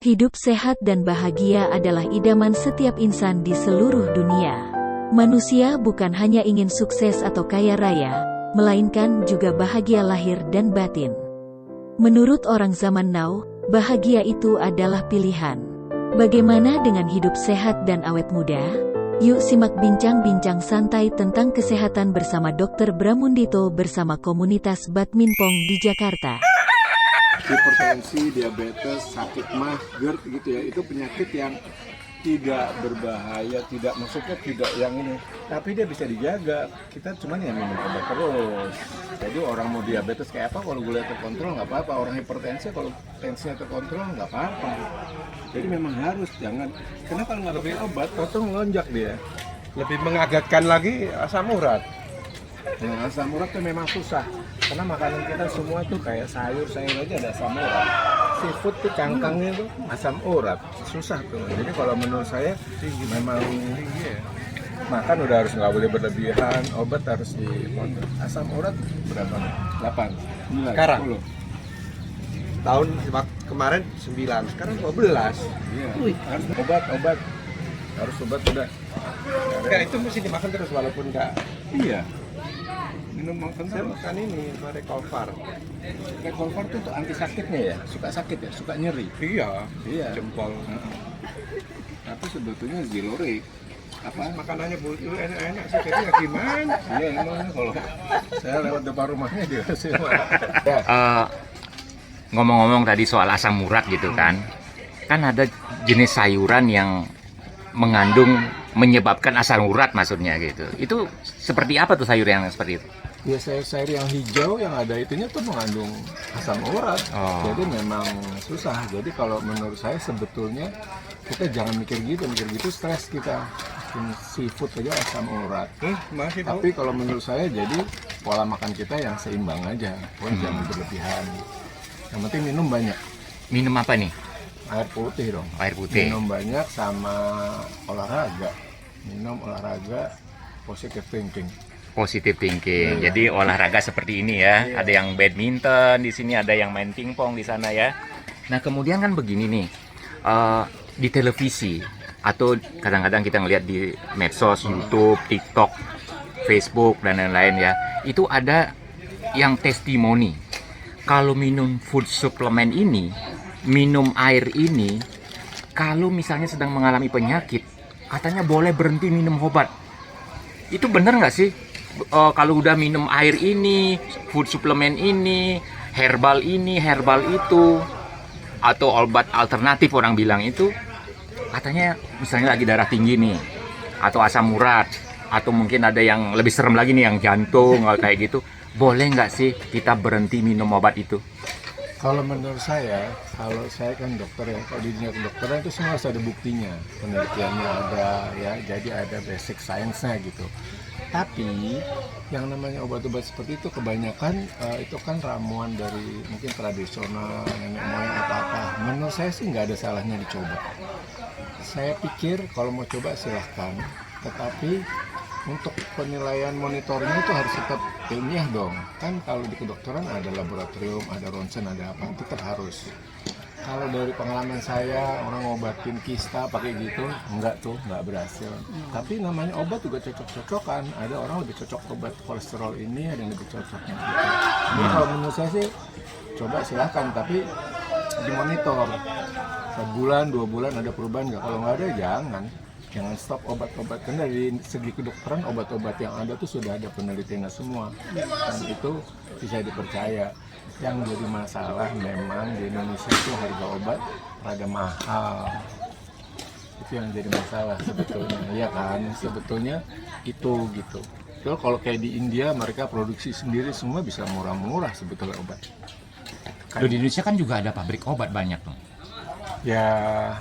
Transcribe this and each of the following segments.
Hidup sehat dan bahagia adalah idaman setiap insan di seluruh dunia. Manusia bukan hanya ingin sukses atau kaya raya, melainkan juga bahagia lahir dan batin. Menurut orang zaman now, bahagia itu adalah pilihan. Bagaimana dengan hidup sehat dan awet muda? Yuk simak bincang-bincang santai tentang kesehatan bersama Dr. Bramundito bersama komunitas badminton di Jakarta. Hipertensi, diabetes, sakit mah, GERD gitu ya, itu penyakit yang tidak berbahaya, maksudnya tidak yang ini, tapi dia bisa dijaga. Kita cuman yang minum obat terus. Jadi orang mau diabetes kayak apa, kalau gula terkontrol nggak apa-apa. Orang hipertensi kalau tensinya terkontrol nggak apa-apa. Jadi memang harus jangan, karena kalau nggak pakai obat, potong lonjak dia. Lebih mengagetkan lagi asam urat. Nah, asam urat tuh memang susah, karena makanan kita semua tuh kayak sayur aja ada asam urat. Seafood tuh cangkangnya tuh asam urat, susah tuh. Jadi kalau menurut saya memang tinggi ya. Makan udah harus nggak boleh berlebihan, obat harus dipotong. Asam urat berapa? 8, 9, Sekarang? 10. Tahun kemarin 9, sekarang 12. Iya. Harus obat harus obat udah. Enggak, itu mesti dimakan terus walaupun enggak. Iya. Minum makan Saya terus. makan ini, Recolvar. Recolvar tuh anti sakitnya ya, suka sakit ya, suka nyeri. Iya, Iya. jempol. Tapi sebetulnya Ziloric apa? Makanannya itu enak-enak sih, jadi ya gimana? Iya emang kalau saya lewat depan rumahnya dia sih. Ngomong-ngomong tadi soal asam urat gitu kan ada jenis sayuran yang mengandung menyebabkan asam urat maksudnya gitu. Itu seperti apa tuh sayur yang seperti itu? Ya sayur-sayur yang hijau yang ada itunya tuh mengandung asam urat. Jadi memang susah. Jadi kalau menurut saya sebetulnya kita jangan mikir gitu stres kita. Seafood aja asam urat. Masih tahu. Tapi kalau menurut saya jadi pola makan kita yang seimbang aja, jangan berlebihan. Yang penting minum banyak. Minum apa nih? Air putih dong. Air putih. Minum banyak sama olahraga. Minum olahraga, positive thinking. Positive thinking. Jadi olahraga seperti ini ya. Iya. Ada yang badminton di sini, ada yang main pingpong di sana ya. Nah kemudian kan begini nih, di televisi atau kadang-kadang kita ngelihat di medsos, YouTube, TikTok, Facebook dan lain-lain ya. Itu ada yang testimoni. Kalau minum food supplement ini, minum air ini, kalau misalnya sedang mengalami penyakit, katanya boleh berhenti minum obat. Itu benar nggak sih? Kalau udah minum air ini, food supplement ini, herbal itu, atau obat alternatif orang bilang itu, katanya misalnya lagi darah tinggi nih, atau asam urat, atau mungkin ada yang lebih serem lagi nih, yang jantung, kayak gitu. Boleh nggak sih kita berhenti minum obat itu? Kalau menurut saya, kalau saya kan dokter ya, kalau di dunia kedokteran itu semua harus ada buktinya, penelitiannya ada ya, jadi ada basic science-nya gitu. Tapi yang namanya obat-obat seperti itu kebanyakan itu kan ramuan dari mungkin tradisional, nenek moyang apa-apa. Menurut saya sih nggak ada salahnya dicoba. Saya pikir kalau mau coba silahkan, tetapi untuk penilaian monitornya itu harus tetap ilmiah dong. Kan kalau di kedokteran ada laboratorium, ada ronsen, ada apa, tetap harus. Kalau dari pengalaman saya, orang ngobatin kista pakai gitu, nggak berhasil. Tapi namanya obat juga cocok-cocokan. Ada orang lebih cocok obat kolesterol ini, ada yang lebih cocoknya gitu. Jadi kalau menurut saya sih, coba silahkan, tapi dimonitor. Sebulan, 2 bulan ada perubahan nggak? Kalau nggak ada, jangan stop obat-obat. Karena dari segi kedokteran, obat-obat yang ada tuh sudah ada penelitiannya semua. Dan itu bisa dipercaya. Yang jadi masalah memang di Indonesia itu harga obat rada mahal. Itu yang jadi masalah sebetulnya. Iya kan? Sebetulnya itu gitu. Kalau kayak di India mereka produksi sendiri semua bisa murah-murah sebetulnya obat. Di Indonesia kan juga ada pabrik obat banyak tuh. Ya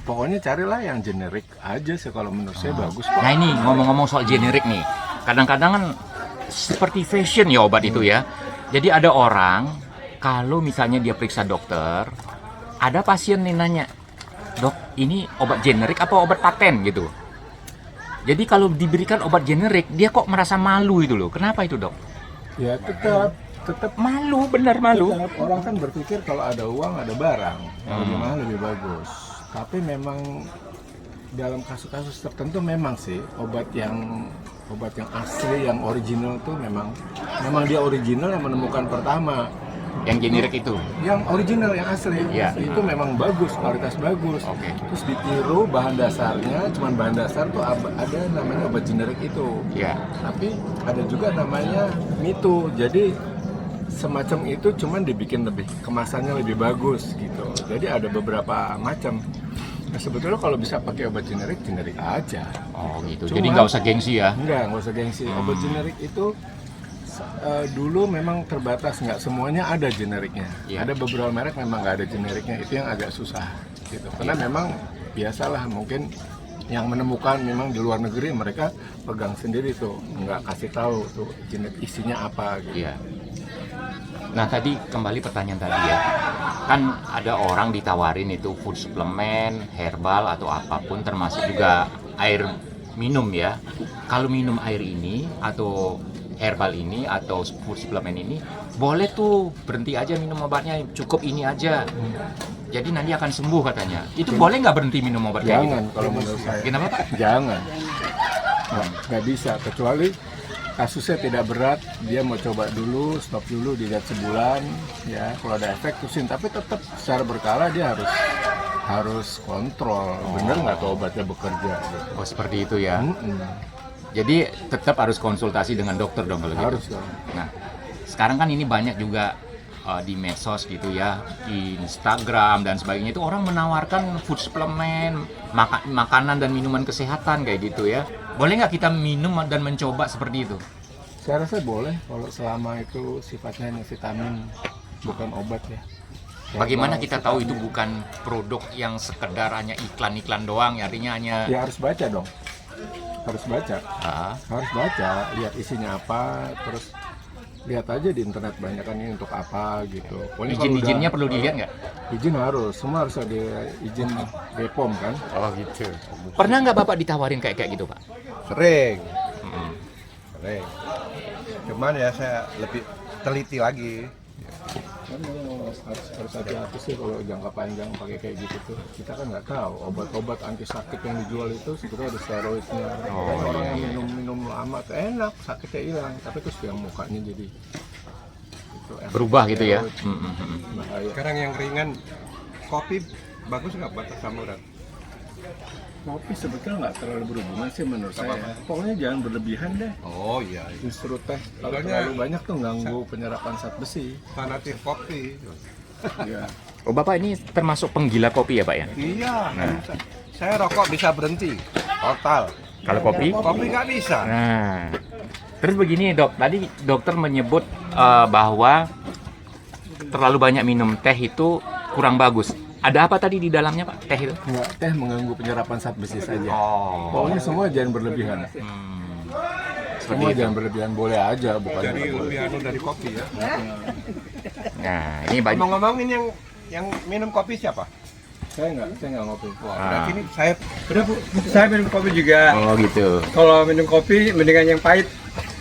pokoknya carilah yang generik aja sih, kalau menurut saya bagus. Nah ini ngomong-ngomong soal generik nih, kadang-kadang kan seperti fashion ya obat itu ya. Jadi ada orang, kalau misalnya dia periksa dokter, ada pasien nih nanya, dok ini obat generik apa obat paten gitu. Jadi kalau diberikan obat generik, dia kok merasa malu itu loh. Kenapa itu dok? Ya tetap Malu, benar malu. Tetap orang kan berpikir kalau ada uang ada barang yang lebih mahal lebih bagus. Tapi memang dalam kasus-kasus tertentu memang sih obat yang asli, yang original tuh memang dia original yang menemukan pertama. Yang generik itu. Yang original, yang asli, Iya. itu memang bagus, kualitas bagus. Oke. Terus ditiru bahan dasarnya, cuman bahan dasar tuh ada namanya obat generik itu. Ya. Tapi ada juga namanya mitu. Jadi semacam itu cuman dibikin lebih kemasannya lebih bagus gitu. Jadi ada beberapa macam. Nah, sebetulnya kalau bisa pakai obat generik aja. Oh gitu. Cuma- Jadi nggak usah gengsi ya. Nggak usah gengsi. Obat generik itu dulu memang terbatas, nggak semuanya ada generiknya. Iya. Ada beberapa merek memang nggak ada generiknya, itu yang agak susah gitu. Karena memang biasalah mungkin yang menemukan memang di luar negeri mereka pegang sendiri tuh, nggak kasih tahu tuh generik isinya apa gitu. Iya. Nah tadi kembali pertanyaan tadi ya, kan ada orang ditawarin itu food supplement, herbal atau apapun, termasuk juga air minum ya. Kalau minum air ini atau herbal ini atau food supplement ini, boleh tuh berhenti aja minum obatnya, cukup ini aja. Jadi nanti akan sembuh katanya. Itu boleh nggak berhenti minum obat kayak gitu? Jangan kalau menurut saya. Kenapa Pak? Jangan. Nggak bisa, kecuali kasusnya tidak berat, dia mau coba dulu, stop dulu, dilihat sebulan, ya kalau ada efek terusin. Tapi tetap secara berkala dia harus kontrol, bener nggak tuh obatnya bekerja. Gitu. Oh seperti itu ya. Mm-mm. Jadi tetap harus konsultasi dengan dokter dong kalau Harus gitu. dong. Nah, sekarang kan ini banyak juga di medsos gitu ya, di Instagram dan sebagainya itu orang menawarkan food supplement, makanan dan minuman kesehatan kayak gitu ya. Boleh nggak kita minum dan mencoba seperti itu? Saya rasa boleh kalau selama itu sifatnya hanya vitamin, bukan obat ya. Bagaimana Herbal, kita tahu itu vitamin. bukan produk yang sekedar hanya iklan-iklan doang, artinya hanya Ya harus baca dong. Harus baca. Harus baca, lihat isinya apa, terus lihat aja di internet banyak kan ini untuk apa gitu. Pokoknya kalau izin-izinnya udah- perlu dilihat nggak? Izin harus, semua harus ada izin BPOM kan. Oh gitu. Pernah nggak Bapak ditawarin kayak gitu Pak? Sering, Mm. sering. Cuman ya saya lebih teliti lagi. Kan harus hati-hati sih kalau jangka panjang pakai kayak gitu tuh. Kita kan nggak tahu obat-obat anti sakit yang dijual itu sebetulnya ada steroidnya. Oh, Dan orang iya, yang iya. minum lama tuh enak, sakitnya hilang, tapi terus yang mukanya jadi itu Berubah gitu ya? steroid. Bahaya. Sekarang yang ringan, kopi bagus nggak buat asam urat? Kopi sebetulnya nggak terlalu berhubungan sih menurut saya. Pokoknya jangan berlebihan deh. Oh iya, Justru teh kalau Soalnya- terlalu banyak tuh ganggu penyerapan zat besi. fanatik kopi. Iya. Oh Bapak ini termasuk penggila kopi ya Pak ya? Iya, Nah. saya rokok bisa berhenti total. Kalau kopi? Kopi nggak bisa. Nah, terus begini dok, tadi dokter menyebut bahwa terlalu banyak minum teh itu kurang bagus. Ada apa tadi di dalamnya Pak, teh itu? Nggak, teh mengganggu penyerapan zat besi saja. Oh, Pokoknya semua jangan berlebihan. seperti Semua itu. jangan berlebihan, boleh aja, bukan Jadi nggak boleh. lebih anu dari kopi ya. Nah, ini banyak. Ngomong-ngomong ini yang minum kopi siapa? Saya nggak ngopi. Wah, Ah. berarti ini saya minum kopi juga. Oh gitu. Kalau minum kopi mendingan yang pahit.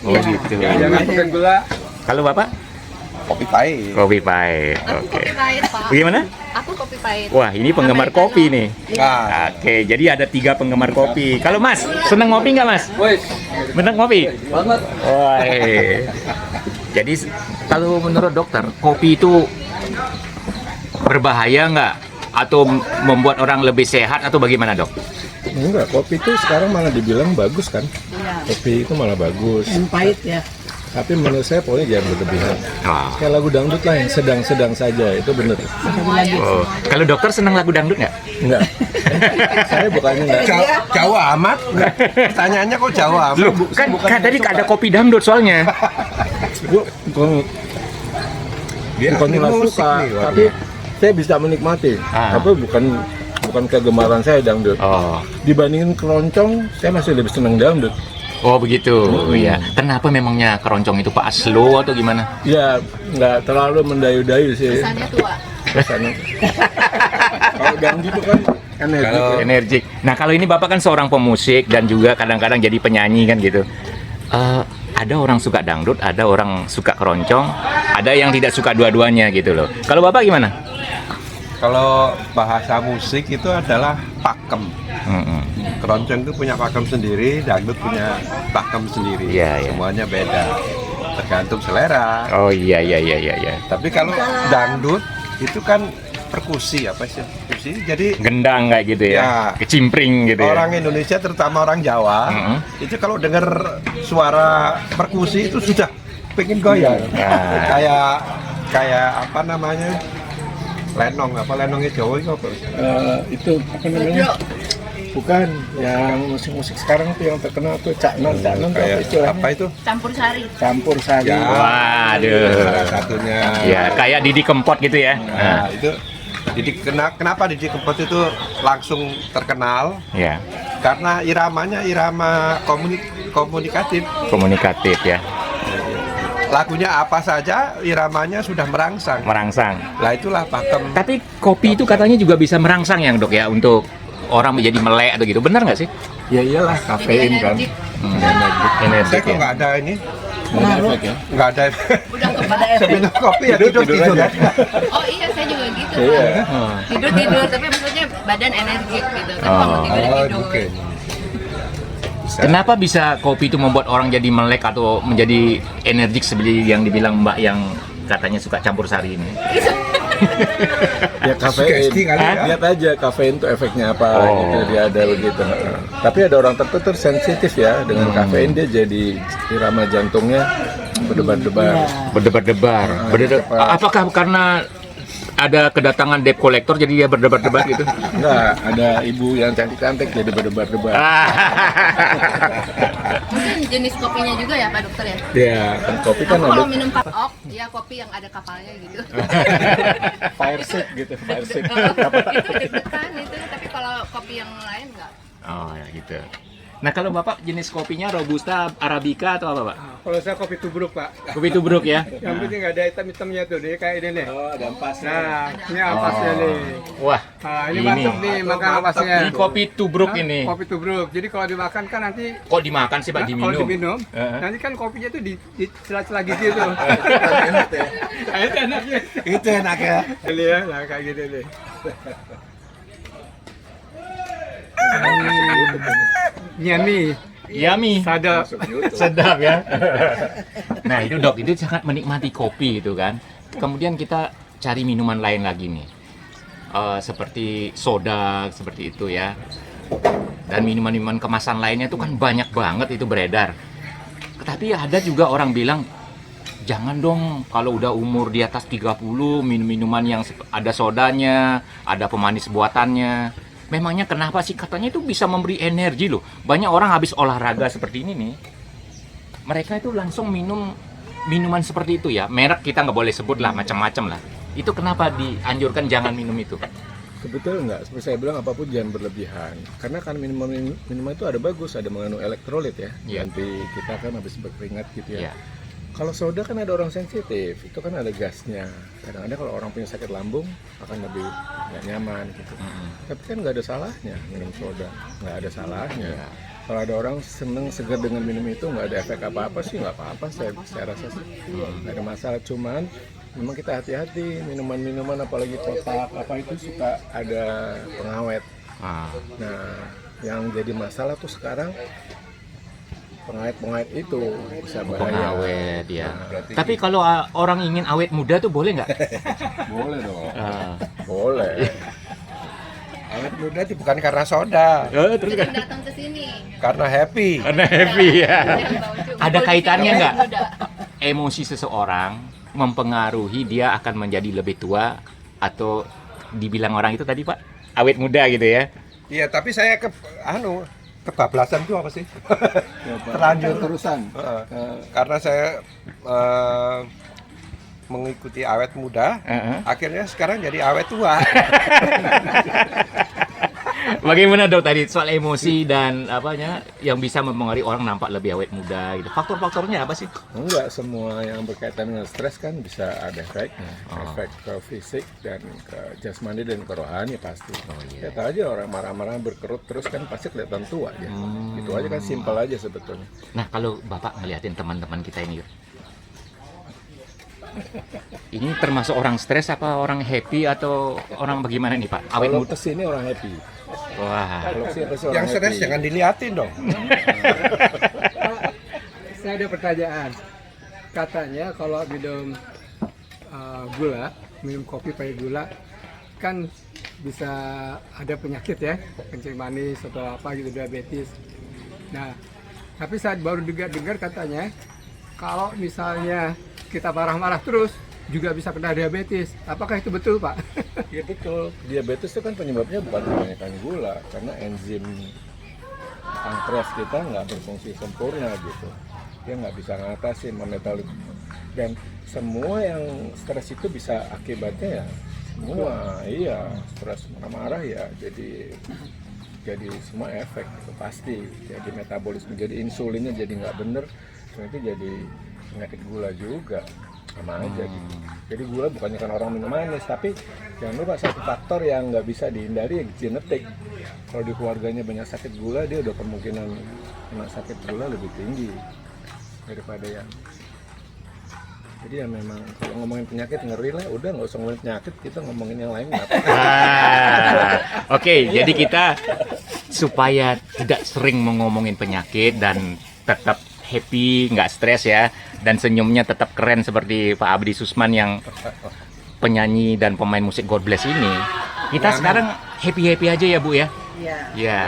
Oh gitu. Jangan pakai gula. Kalau Bapak? Kopi pahit. Kopi pahit. Aku Oke. kopi pahit, Pak. Bagaimana? Aku kopi pahit. Wah, ini penggemar kopi nih. Nah, Oke, jadi ada 3 penggemar kopi. Kalau Mas, seneng ngopi nggak Mas? Bener ngopi? Banget. Wah. Jadi kalau menurut dokter, kopi itu berbahaya nggak? Atau membuat orang lebih sehat atau bagaimana dok? Enggak, kopi itu sekarang malah dibilang bagus kan. Kopi itu malah bagus. Yang pahit ya. Tapi menurut saya pokoknya jangan berlebihan. Wah. Kayak lagu dangdut lah yang sedang-sedang saja, itu bener. Oh. Kalau dokter senang lagu dangdut nggak? Enggak. Saya bukannya enggak. Jawa amat. Pertanyaannya kok Jawa amat? Loh, kan tadi ada kopi dangdut soalnya. Bukan nggak musik suka, nih, waduh. tapi saya bisa menikmati. Ah. Tapi bukan kegemaran saya dangdut. Oh. Dibandingin keroncong, saya masih lebih seneng dangdut. Oh begitu, ya. Kenapa memangnya keroncong itu Pak slow atau gimana? Ya nggak terlalu mendayu-dayu sih. Kesannya tua. Kesannya. Kalau dangdut itu kan energi. Kalau- Energik. Nah kalau ini Bapak kan seorang pemusik dan juga kadang-kadang jadi penyanyi kan gitu. Ada orang suka dangdut, ada orang suka keroncong, ada yang tidak suka dua-duanya gitu loh. Kalau Bapak gimana? Kalau bahasa musik itu adalah pakem. Mm-mm. Keroncong itu punya pakem sendiri, dangdut punya pakem sendiri. Iya, iya. Semuanya beda, tergantung selera. Oh iya iya iya iya. Iya. Tapi kalau dangdut itu kan perkusi apa sih? Perkusi. Jadi Gendang kayak gitu ya, Ya. kecimpring gitu ya. orang Indonesia terutama orang Jawa itu kalau dengar suara perkusi itu sudah pengen goyang. Nah. Kayak apa namanya? Lenongnya Jawa itu apa? Itu apa namanya? Bukan yang musik-musik sekarang tuh yang terkenal tuh caknan tuh Kayak istilahnya. apa itu? Campur sari. Ya. Waduh. Salah satunya. Ya, kayak Didi Kempot gitu ya. Nah, itu kenapa Didi Kempot itu langsung terkenal? Ya, Karena iramanya irama komunikatif. komunikatif ya, Lagunya apa saja iramanya sudah merangsang. merangsang. Lah itulah pakem. Tapi kopi itu katanya juga bisa merangsang ya dok ya, untuk orang menjadi melek atau gitu. Benar nggak sih? Ya iyalah, kafein kan. Energi Saya kok ya. nggak ada ini, Ada efek ya. nggak ada. Udah kepada efek. Seminum kopi ya tidur aja. Oh iya, saya juga gitu. Iya. Pak. Tidur, tapi maksudnya badan energik gitu. Tapi kalau tidur tidur. Mungkin. Kenapa bisa kopi itu membuat orang jadi melek atau menjadi energik seperti yang dibilang Mbak yang katanya suka campur sari ini? Ya kafein. Sugesti kali ya. Lihat aja kafein tuh efeknya apa Oh. gitu, dia ada begitu. Tapi ada orang tertentu sensitif ya dengan kafein, dia jadi irama jantungnya berdebar-debar. Berdebar-debar. Apakah karena ada kedatangan debt collector jadi dia berdebar-debar gitu? Enggak, ada ibu yang cantik-cantik jadi berdebar-debar. Mungkin jenis kopinya juga ya Pak Dokter ya? Ya, kan kopi kan Aku ada kalau minum kapok, ya kopi yang ada kapalnya gitu. fire seat gitu, fire seat. Itu deg-degan itu, tapi kalau kopi yang lain enggak. Oh ya gitu. Nah kalau Bapak jenis kopinya Robusta, Arabica atau apa Pak? Kalau saya kopi tubruk Pak, Kopi tubruk ya? yang penting nggak ada hitam-hitamnya tuh, dia kayak ini nih. Oh, ada ampasnya. Nah, ini ampasnya nih. Wah, Nah, ini Ini. mantap nih makan ampasnya. ini kopi tubruk Hah? ini. Kopi tubruk. Jadi kalau dimakan kan nanti, Kok dimakan sih Pak, kalau diminum? diminum, Heeh. nanti kan kopinya tuh di celah-celah gigi tuh. Nah, itu enaknya. Itu enak ya. Ini ya, nah kayak gitu nih. Nyami, Yummy. sadap. Sedap ya. Nah itu dok, itu sangat menikmati kopi itu kan. Kemudian kita cari minuman lain lagi nih. Seperti soda, seperti itu ya. Dan minuman-minuman kemasan lainnya itu kan banyak banget itu beredar. Tapi ada juga orang bilang, jangan dong kalau udah umur di atas 30 minum-minuman yang ada sodanya, ada pemanis buatannya. Memangnya kenapa sih, katanya itu bisa memberi energi loh. Banyak orang habis olahraga seperti ini nih, mereka itu langsung minum minuman seperti itu ya. Merek kita nggak boleh sebut lah, macam-macam lah. Itu kenapa dianjurkan jangan minum itu? Sebetulnya enggak, seperti saya bilang apapun jangan berlebihan. Karena kan minuman itu ada bagus, ada mengandung elektrolit ya. Iya. Nanti kita kan habis berkeringat gitu ya. Ya. Kalau soda kan ada orang sensitif, itu kan ada gasnya. Kadang-kadang kalau orang punya sakit lambung akan lebih nggak nyaman gitu. Tapi kan nggak ada salahnya minum soda, nggak ada salahnya. Iya. Kalau ada orang seneng segar dengan minum itu nggak ada efek apa-apa sih, nggak apa-apa. Saya rasa sih nggak ada masalah. Cuman memang kita hati-hati minuman-minuman apalagi kotak apa itu suka ada pengawet. Ah. Nah, yang jadi masalah tuh sekarang pengawet-pengawet itu bisa bahaya. Pengawet ya. Tapi kalau orang ingin awet muda tuh boleh nggak? Boleh dong. Boleh. Awet muda itu bukan karena soda, Terus Sering datang ke sini. karena happy. karena happy ya. Yang tahu juga. Ada kaitannya Muda. nggak? Emosi seseorang mempengaruhi dia akan menjadi lebih tua atau dibilang orang itu tadi Pak awet muda gitu ya? Iya, tapi saya kebablasan itu apa sih? Terlanjur. terusan. Karena saya mengikuti awet muda, akhirnya sekarang jadi awet tua. Bagaimana dok tadi soal emosi dan apanya yang bisa mempengaruhi orang nampak lebih awet muda gitu? Faktor-faktornya apa sih? Enggak, semua yang berkaitan dengan stres kan bisa ada efeknya. Efek ke fisik dan ke jasmani dan ke rohani pasti. iya. Lihat aja orang marah-marah berkerut terus kan pasti kelihatan tua aja. Itu aja kan simpel aja sebetulnya. Nah kalau Bapak ngeliatin teman-teman kita ini, Ini termasuk orang stres apa orang happy atau orang bagaimana nih Pak? Awet Kalau muda. kesini orang happy. Wah. Kalau kesini pasti orang Yang stres happy. jangan diliatin dong. Saya ada pertanyaan. Katanya kalau minum gula, minum kopi pakai gula, kan bisa ada penyakit ya, kencing manis atau apa gitu, diabetes. Nah, tapi saya baru dengar katanya kalau misalnya kita marah-marah terus juga bisa kena diabetes. Apakah itu betul, Pak? Ya betul. Diabetes itu kan penyebabnya bukan kebanyakan gula, karena enzim pankreas kita nggak berfungsi sempurna gitu. Dia nggak bisa ngatasin metabolik, dan semua yang stres itu bisa akibatnya ya semua, iya, stres marah-marah ya jadi semua efek itu pasti. Jadi metabolisme, jadi insulinnya jadi nggak bener, itu jadi penyakit gula juga, sama aja gitu. Jadi gula bukannya kan orang minum manis, tapi jangan lupa satu faktor yang nggak bisa dihindari ya genetik. Kalau di keluarganya banyak sakit gula, dia udah kemungkinan kena sakit gula lebih tinggi daripada yang. Jadi ya memang kalau ngomongin penyakit ngeri lah, udah nggak usah ngomongin penyakit, kita ngomongin yang lain. Oke, jadi kita supaya tidak sering ngomongin penyakit dan tetap happy, nggak stres ya, dan senyumnya tetap keren seperti Pak Abdi Susman yang penyanyi dan pemain musik God Bless ini. Kita sekarang happy-happy aja ya Bu ya? Iya. Ya.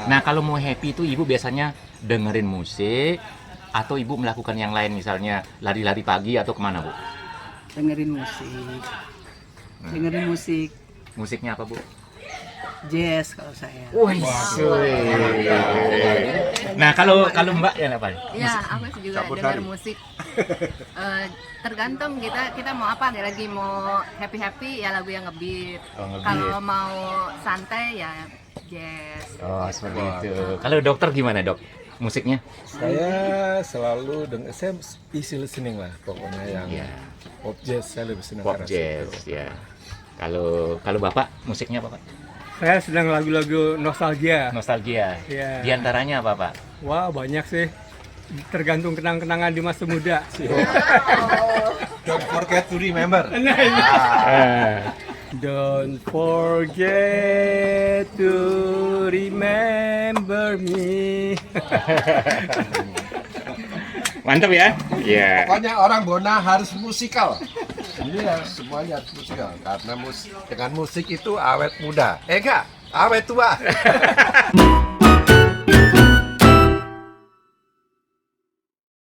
Nah kalau mau happy itu Ibu biasanya dengerin musik atau Ibu melakukan yang lain, misalnya lari-lari pagi atau kemana Bu? Dengerin musik. Dengerin musik Musiknya apa Bu? jazz kalau saya. Nah kalau Mbak ya apa? Ya, aku juga dengar musik. Tergantung kita mau apa, lagi mau happy ya lagu yang ngebeat. Oh, ngebeat. Kalau mau santai ya jazz. Oh seperti itu. Kalau dokter gimana Dok? Musiknya? Saya selalu saya easy listening lah pokoknya, yang Iya. pop jazz saya lebih senang. Pop ke arah jazz situ. ya. Kalau Bapak musiknya apa Pak? Saya sedang lagu-lagu nostalgia. Nostalgia. Iya. Di antaranya apa Pak? Wah, banyak sih. Tergantung kenang-kenangan di masa muda. Don't forget to remember. Don't forget to remember me. Mantap ya? Iya. Pokoknya orang Bona harus musikal. Ini ya semuanya harus musikal, karena dengan musik itu awet muda. Enggak, awet tua.